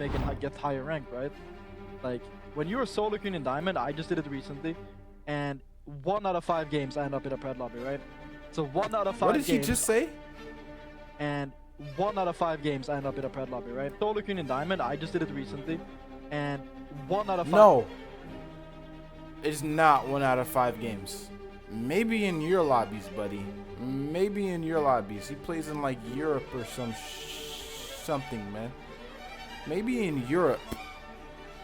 make it get higher rank, right? Like when you're a solo queen in Diamond, I just did it recently, and 1 out of 5 games I end up in a pred lobby, right? So one out of What five did he games, just say? and 1 out of 5 games I end up in a pred lobby, right? Solo queen in Diamond, I just did it recently, and 1 out of 5. No. It's not 1 out of 5 games. Maybe in your lobbies, buddy. Maybe in your lobbies. He plays in like Europe or something, man. Maybe in Europe.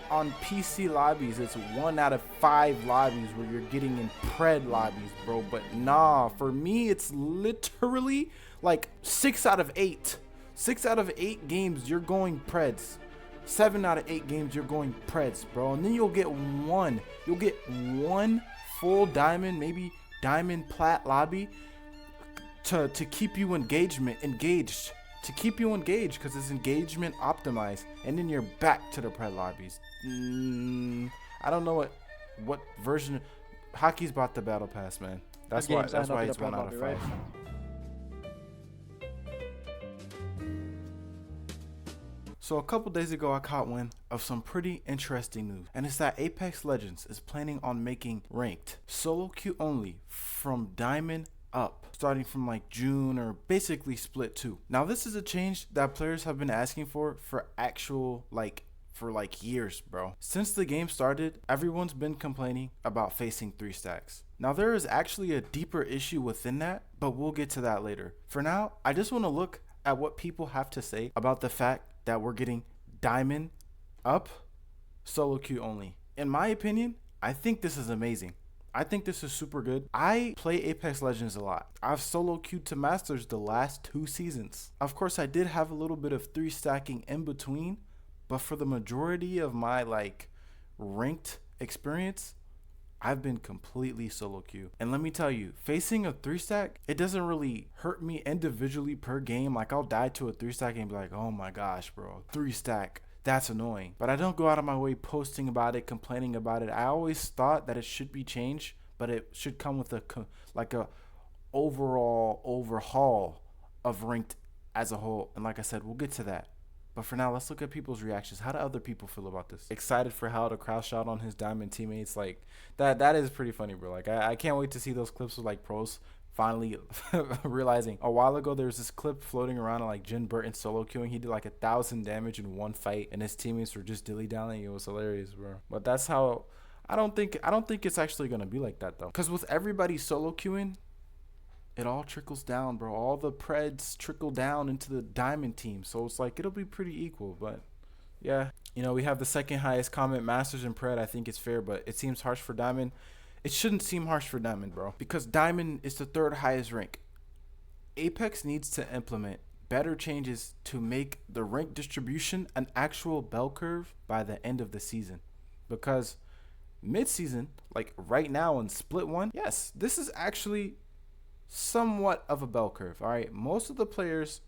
On PC lobbies, it's 1 out of 5 lobbies where you're getting in pred lobbies, bro. But nah, for me, it's literally like 6 out of 8. 6 out of 8 games, you're going preds. 7 out of 8 games, you're going preds, bro. And then you'll get one. You'll get one full diamond, maybe diamond plat lobby to keep you engaged. To keep you engaged, because it's engagement optimized, and then you're back to the pred lobbies. I don't know what version. Hockey's bought the battle pass, man. That's why it's 1 out of 5. Right? So a couple days ago, I caught wind of some pretty interesting news, and it's that Apex Legends is planning on making ranked solo queue only from diamond up, starting from like June, or basically split 2. Now this is a change that players have been asking for years, bro. Since the game started, everyone's been complaining about facing 3 stacks. Now there is actually a deeper issue within that, but we'll get to that later. For now, I just want to look at what people have to say about the fact that we're getting diamond up solo queue only. In my opinion, I think this is amazing. I think this is super good. I play Apex Legends a lot. I've solo queued to Masters the last 2 seasons. Of course, I did have a little bit of 3 stacking in between, but for the majority of my ranked experience, I've been completely solo queue. And let me tell you, facing a 3 stack, it doesn't really hurt me individually per game. Like I'll die to a 3 stack and be like, oh my gosh, bro, 3 stack. That's annoying. But I don't go out of my way posting about it, complaining about it. I always thought that it should be changed, but it should come with a overall overhaul of ranked as a whole. And like I said, we'll get to that. But for now, let's look at people's reactions. How do other people feel about this? Excited for how to crowd shot on his diamond teammates. Like that is pretty funny, bro. Like I can't wait to see those clips with like pros finally realizing. A while ago there was this clip floating around of like Jin Burton solo queuing. He did like 1,000 damage in one fight, and his teammates were just dilly-dallying. It was hilarious, bro. But that's how I don't think it's actually gonna be like that though. Cause with everybody solo queuing, it all trickles down, bro. All the preds trickle down into the diamond team. So it's like, it'll be pretty equal. But yeah, we have the second highest comment, Masters and pred. I think it's fair, but it seems harsh for diamond. It shouldn't seem harsh for diamond, bro, because diamond is the 3rd highest rank. Apex needs to implement better changes to make the rank distribution an actual bell curve by the end of the season. Because mid-season, like right now in split 1, yes, this is actually somewhat of a bell curve. All right, most of the players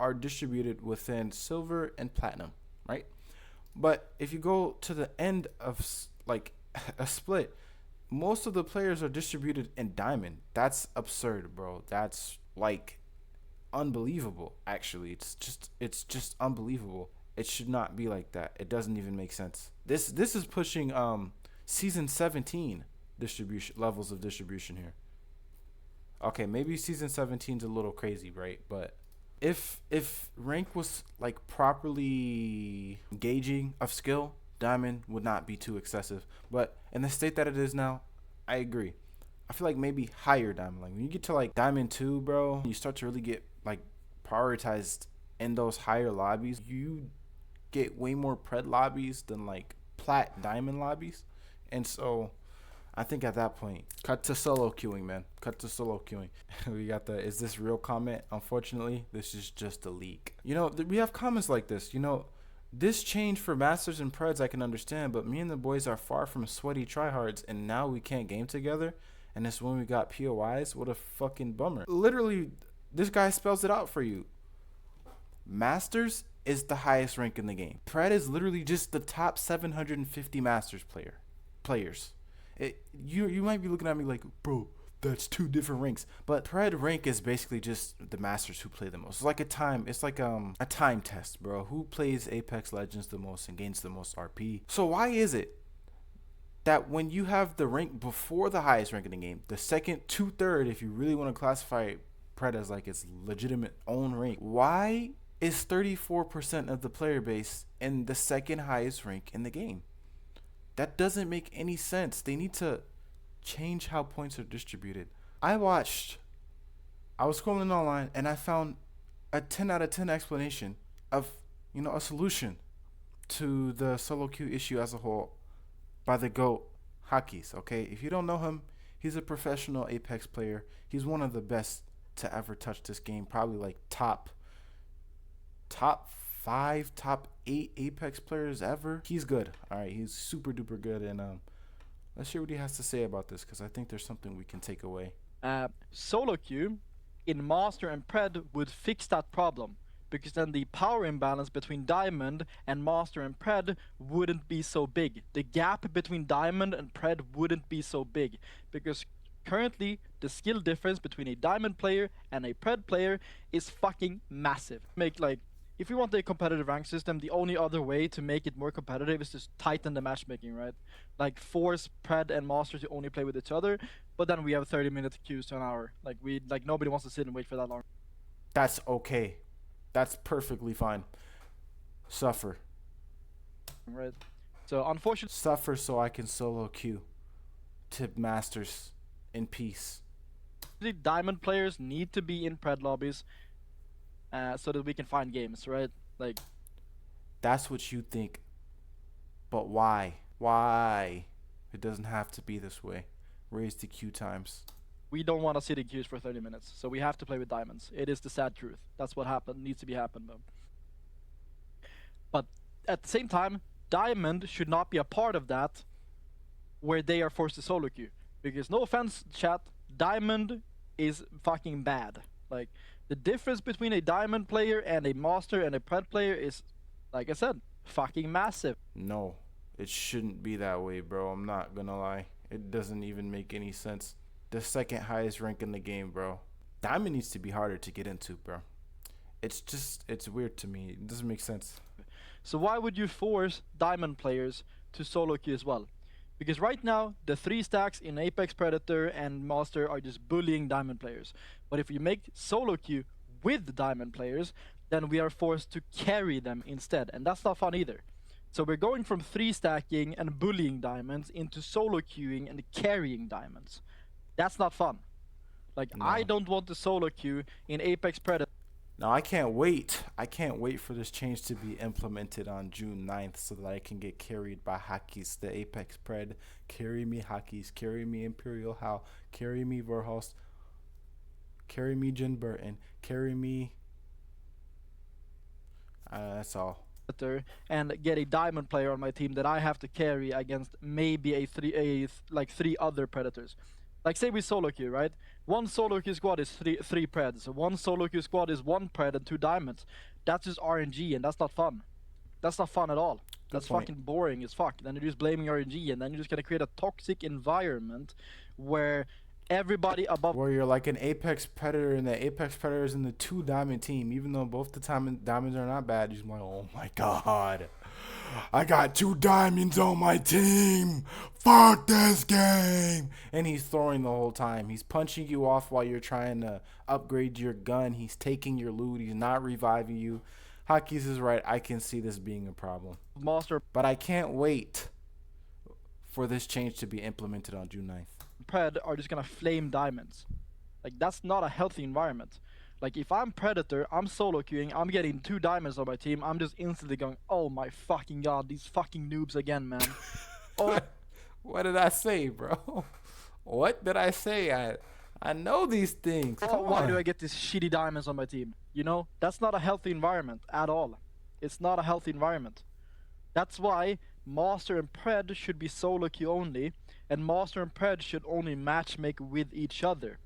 are distributed within silver and platinum, right? But if you go to the end of like a split, most of the players are distributed in diamond. That's absurd, bro. That's like unbelievable. Actually, it's just unbelievable. It should not be like that. It doesn't even make sense. This is pushing season 17 distribution levels of distribution here. Okay, maybe season 17 is a little crazy, right? But if rank was like properly gauging of skill, diamond would not be too excessive. But in the state that it is now, I agree. I feel like maybe higher diamond. Like when you get to like diamond 2, bro, you start to really get like prioritized in those higher lobbies. You get way more pred lobbies than like plat diamond lobbies. And so I think at that point, cut to solo queuing, man. Cut to solo queuing. We got the, is this real comment? Unfortunately, this is just a leak. We have comments like this. This change for Masters and Preds I can understand, but me and the boys are far from sweaty tryhards, and now we can't game together, and it's when we got POIs? What a fucking bummer. Literally, this guy spells it out for you. Masters is the highest rank in the game. Pred is literally just the top 750 Masters players. You might be looking at me like, bro, that's two different ranks. But Pred rank is basically just the masters who play the most. It's like a time test, bro. Who plays Apex Legends the most and gains the most RP? So why is it that when you have the rank before the highest rank in the game, the second to third, if you really want to classify Pred as like its legitimate own rank, why is 34% of the player base in the second highest rank in the game? That doesn't make any sense. They need to change how points are distributed. I was scrolling online and I found a 10 out of 10 explanation of, a solution to the solo queue issue as a whole by the GOAT, Hakis, okay? If you don't know him, he's a professional Apex player. He's one of the best to ever touch this game. Probably like top 5, top 8 Apex players ever. He's good. All right, he's super duper good. And let's hear what he has to say about this, because I think there's something we can take away. Solo queue in Master and Pred would fix that problem, because then the power imbalance between Diamond and Master and Pred wouldn't be so big. The gap between Diamond and Pred wouldn't be so big, because currently the skill difference between a Diamond player and a Pred player is fucking massive. If we want a competitive rank system, the only other way to make it more competitive is to tighten the matchmaking, right? Like force Pred and Master to only play with each other, but then we have 30-minute queues to an hour. Nobody wants to sit and wait for that long. That's okay. That's perfectly fine. Suffer. Right. So unfortunately, suffer so I can solo queue to Masters in peace. Diamond players need to be in Pred lobbies so that we can find games, right? That's what you think. But why? Why? It doesn't have to be this way. Raise the queue times. We don't want to sit in queues for 30 minutes, so we have to play with diamonds. It is the sad truth. That's what needs to be happened, though. But at the same time, Diamond should not be a part of that where they are forced to solo queue. Because no offense, chat, Diamond is fucking bad. The difference between a Diamond player and a Master and a Pred player is, like I said, fucking massive. No, it shouldn't be that way, bro. I'm not gonna lie. It doesn't even make any sense. The second highest rank in the game, bro. Diamond needs to be harder to get into, bro. It's weird to me. It doesn't make sense. So why would you force Diamond players to solo queue as well? Because right now, the 3 stacks in Apex Predator and Master are just bullying Diamond players. But if you make solo queue with Diamond players, then we are forced to carry them instead. And that's not fun either. So we're going from 3 stacking and bullying Diamonds into solo queuing and carrying Diamonds. That's not fun. No. I don't want to solo queue in Apex Predator. Now I can't wait. I can't wait for this change to be implemented on June 9th so that I can get carried by Hakis, the Apex Pred. Carry me Hakis, carry me Imperial Hal, carry me Verhulst, carry me Jen Burton, carry me... that's all. And get a Diamond player on my team that I have to carry against maybe 3 other Predators. Say we solo queue, right? One solo queue squad is three Preds. So one solo queue squad is 1 Pred and 2 Diamonds. That's just RNG, and that's not fun. That's not fun at all. That's fucking boring as fuck. Then you're just blaming RNG, and then you're just gonna create a toxic environment where everybody above... Where you're like an Apex Predator, and the Apex Predator is in the 2 Diamond team. Even though both the time Diamonds are not bad, you're just like, oh my god. I got 2 Diamonds on my team. Fuck this game. And he's throwing the whole time. He's punching you off while you're trying to upgrade your gun. He's taking your loot. He's not reviving you. Hakis is right. I can see this being a problem. Master. But I can't wait for this change to be implemented on June 9th. Pred are just gonna flame Diamonds. That's not a healthy environment. If I'm Predator, I'm solo queuing, I'm getting 2 Diamonds on my team, I'm just instantly going, oh my fucking god, these fucking noobs again, man. Oh. What did I say, bro? What did I say? I know these things. Why do I get these shitty Diamonds on my team? That's not a healthy environment at all. It's not a healthy environment. That's why Master and Pred should be solo queue only, and Master and Pred should only matchmake with each other.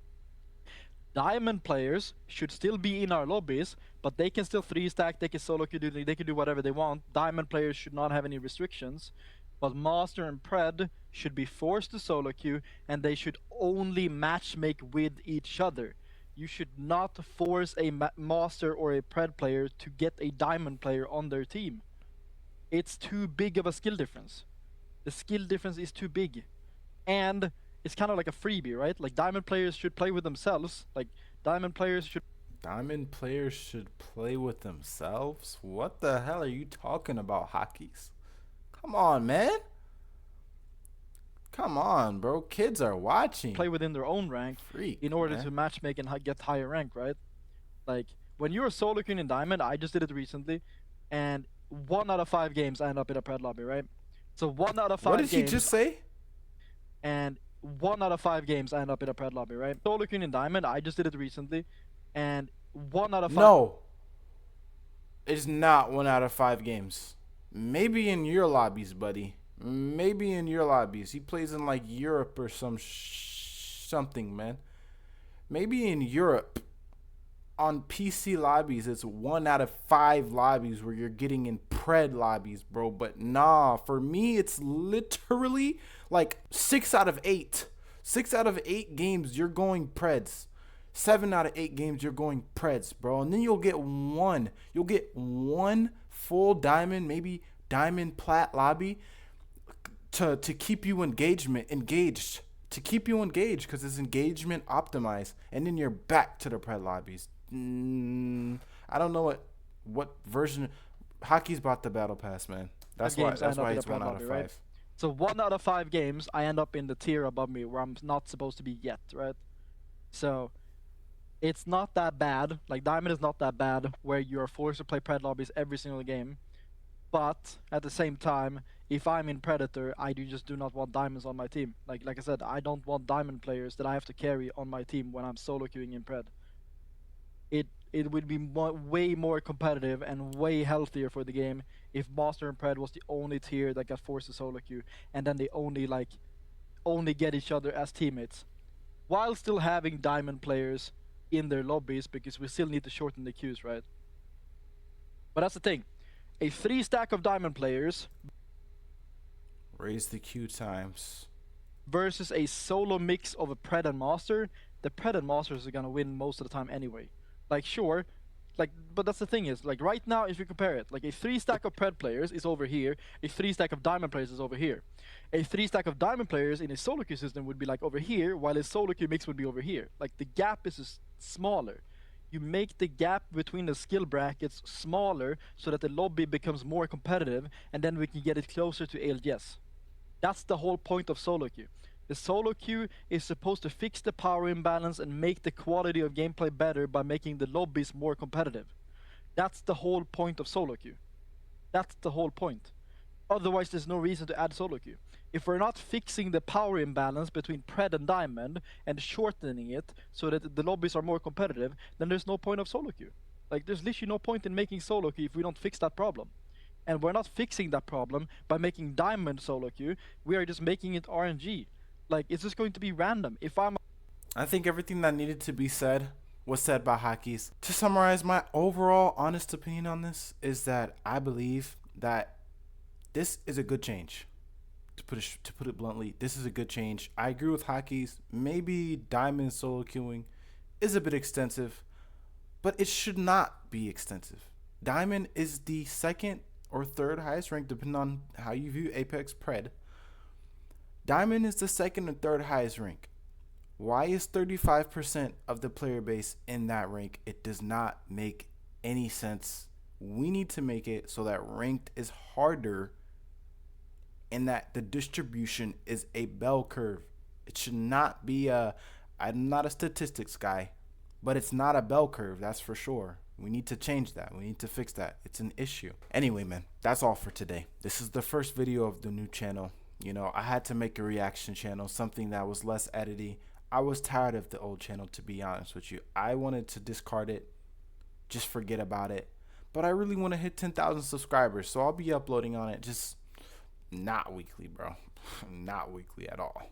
Diamond players should still be in our lobbies, but they can still 3 stack, they can solo queue, they can do whatever they want. Diamond players should not have any restrictions, but Master and Pred should be forced to solo queue, and they should only matchmake with each other. You should not force a master or a pred player to get a diamond player on their team. It's too big of a skill difference. The skill difference is too big. And it's kind of like a freebie, right? Like diamond players should play with themselves. Like diamond players should play with themselves? What the hell are you talking about, Hockeys? Come on, man. Come on, bro. Kids are watching. play within their own rank in order to matchmake and get higher rank, right? Like when you're solo queuing in diamond, I just did it recently, and 1 out of 5 games I end up in a pred lobby, right? So 1 out of 5 What did games, he just say? and 1 out of 5 games I end up in a pred lobby, right? Solo queuing in diamond, I just did it recently, and 1 out of 5. No. It's not 1 out of 5 games. Maybe in your lobbies, buddy. Maybe in your lobbies. He plays in like Europe or something, man. Maybe in Europe. On PC lobbies, it's 1 out of 5 lobbies where you're getting in pred lobbies, bro. But nah, for me, it's literally like 6 out of 8. 6 out of 8 games, you're going preds. 7 out of 8 games, you're going preds, bro. And then you'll get one. You'll get one full diamond, maybe diamond plat lobby to keep you engaged. To keep you engaged, because it's engagement optimized. And then you're back to the pred lobbies. I don't know what version. Hockey's bought the battle pass, man. That's why it's 1 out of 5. Right? So 1 out of 5 games, I end up in the tier above me where I'm not supposed to be yet, right? So it's not that bad. Like diamond is not that bad where you're forced to play pred lobbies every single game. But at the same time, if I'm in Predator, I do not want diamonds on my team. Like I said, I don't want diamond players that I have to carry on my team when I'm solo queuing in pred. It would be way more competitive and way healthier for the game if Master and Pred was the only tier that got forced to solo queue, and then they only get each other as teammates, while still having diamond players in their lobbies, because we still need to shorten the queues, right? But that's the thing. A 3 stack of diamond players raise the queue times versus a solo mix of a pred and master. The pred and masters are gonna win most of the time anyway. Like sure, but that's the thing is, like right now if you compare it, like a 3 stack of pred players is over here, a 3 stack of diamond players is over here. A 3 stack of diamond players in a solo queue system would be like over here, while a solo queue mix would be over here. Like the gap is just smaller. You make the gap between the skill brackets smaller so that the lobby becomes more competitive, and then we can get it closer to ALGS. That's the whole point of solo queue. The solo queue is supposed to fix the power imbalance and make the quality of gameplay better by making the lobbies more competitive. That's the whole point of solo queue. That's the whole point. Otherwise, there's no reason to add solo queue. If we're not fixing the power imbalance between pred and diamond and shortening it so that the lobbies are more competitive, then there's no point of solo queue. Like, there's literally no point in making solo queue if we don't fix that problem. And we're not fixing that problem by making diamond solo queue. We are just making it RNG. Like, it's just going to be random. I think everything that needed to be said was said by Hockeys. To summarize, my overall honest opinion on this is that I believe that this is a good change. To put it bluntly, this is a good change. I agree with Hockeys. Maybe diamond solo queuing is a bit extensive, but it should not be extensive. Diamond is the 2nd or 3rd highest rank, depending on how you view Apex Pred. Diamond is the 2nd and 3rd highest rank. Why is 35% of the player base in that rank? It does not make any sense. We need to make it so that ranked is harder and that the distribution is a bell curve. It should not be I'm not a statistics guy, but it's not a bell curve, that's for sure. We need to change that. We need to fix that. It's an issue. Anyway, man, that's all for today. This is the first video of the new channel. You know, I had to make a reaction channel, something that was less edity. I was tired of the old channel, to be honest with you. I wanted to discard it, just forget about it. But I really want to hit 10,000 subscribers, so I'll be uploading on it, just not weekly, bro. Not weekly at all.